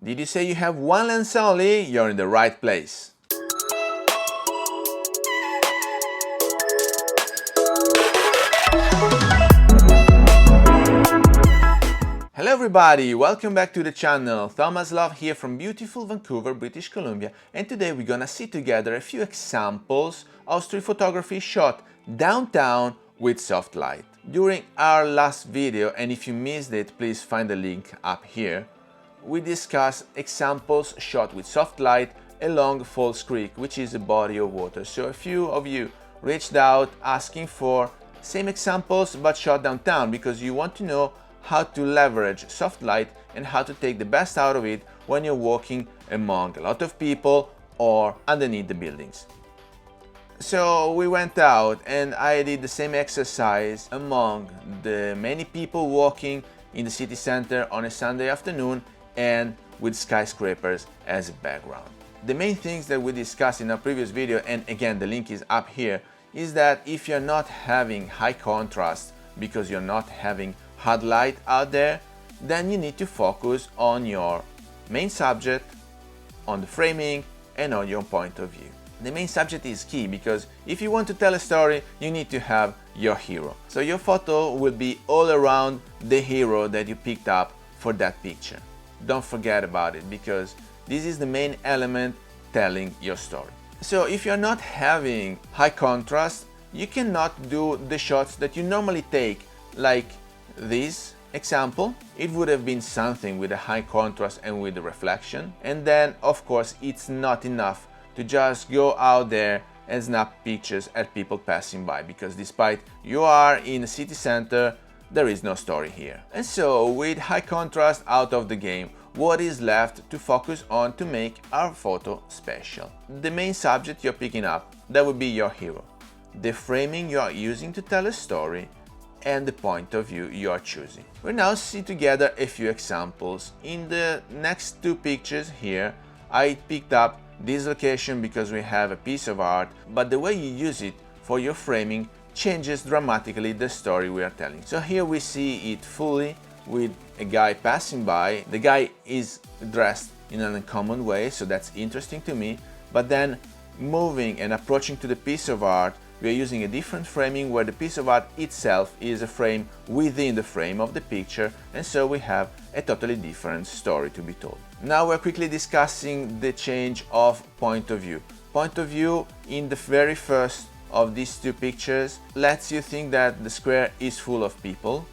Did you say you have one lens only? You're in the right place. Hello everybody, welcome back to the channel. Thomas Love here from beautiful Vancouver, British Columbia, and today we're gonna see together a few examples of street photography shot downtown with soft light. During our last video, and if you missed it, please find the link up here, we discussed examples shot with soft light along Falls Creek, which is a body of water. So a few of you reached out asking for same examples but shot downtown because you want to know how to leverage soft light and how to take the best out of it when you're walking among a lot of people or underneath the buildings. So we went out and I did the same exercise among the many people walking in the city center on a Sunday afternoon and with skyscrapers as a background. The main things that we discussed in our previous video, and again the link is up here, is that if you're not having high contrast because you're not having hard light out there, then you need to focus on your main subject, on the framing, and on your point of view. The main subject is key because if you want to tell a story, you need to have your hero. So your photo will be all around the hero that you picked up for that picture. Don't forget about it because this is the main element telling your story. So if you're not having high contrast, you cannot do the shots that you normally take, like this example. It would have been something with a high contrast and with the reflection, and then of course it's not enough to just go out there and snap pictures at people passing by, because despite you are in a city center, there is no story here. And so with high contrast out of the game, what is left to focus on to make our photo special? The main subject you're picking up, that would be your hero, the framing you are using to tell a story, and the point of view you are choosing. We'll now see together a few examples. In the next two pictures here, I picked up this location because we have a piece of art, but the way you use it for your framing changes dramatically the story we are telling. So here we see it fully with a guy passing by. The guy is dressed in an uncommon way, so that's interesting to me, but then moving and approaching to the piece of art, we are using a different framing where the piece of art itself is a frame within the frame of the picture, and so we have a totally different story to be told. Now we're quickly discussing the change of point of view. Point of view in the very first of these two pictures lets you think that the square is full of people,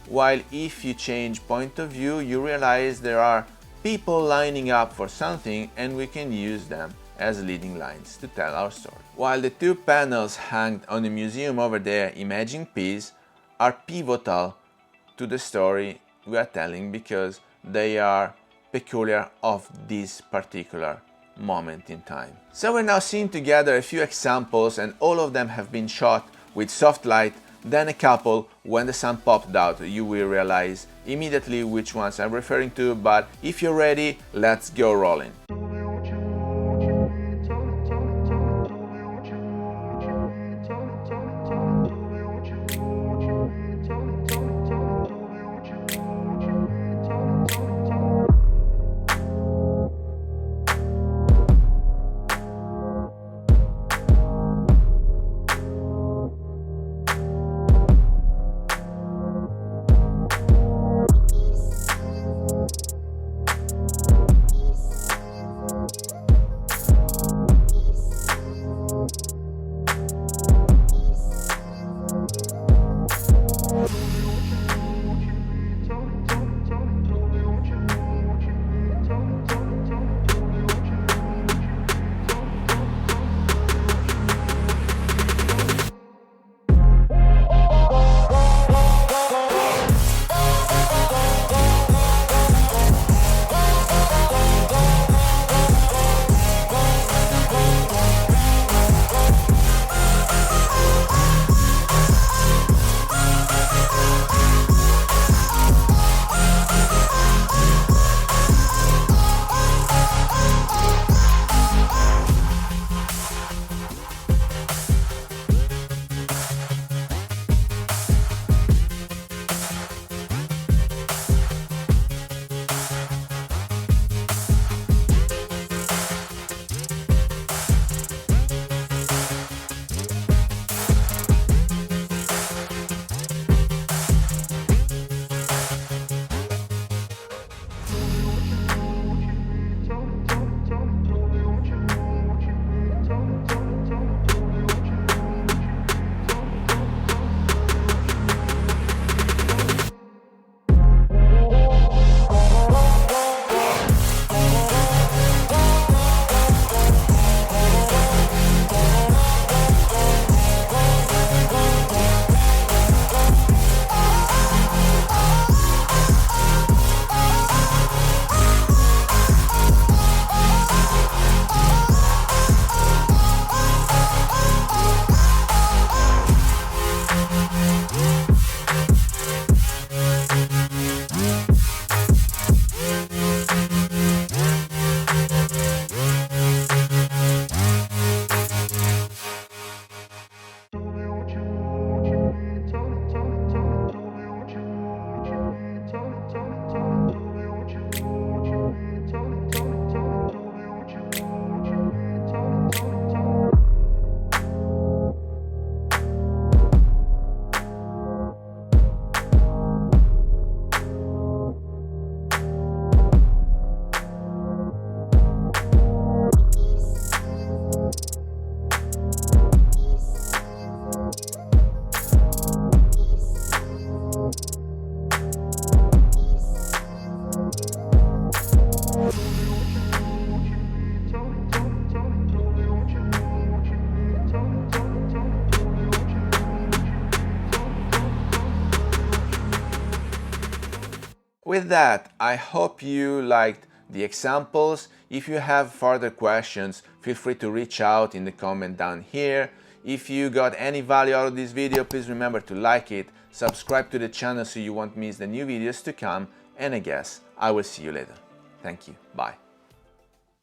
while if you change point of view, you realize there are people lining up for something and we can use them as leading lines to tell our story. While the two panels hanged on the museum over there, imaging piece, are pivotal to the story we are telling because they are peculiar of this particular moment in time. So we're now seeing together a few examples, and all of them have been shot with soft light, then a couple when the sun popped out. You will realize immediately which ones I'm referring to, but if you're ready, let's go rolling. With that, I hope you liked the examples. If you have further questions, feel free to reach out in the comment down here. If you got any value out of this video, please remember to like it, subscribe to the channel so you won't miss the new videos to come, and I guess I will see you later. Thank you. Bye.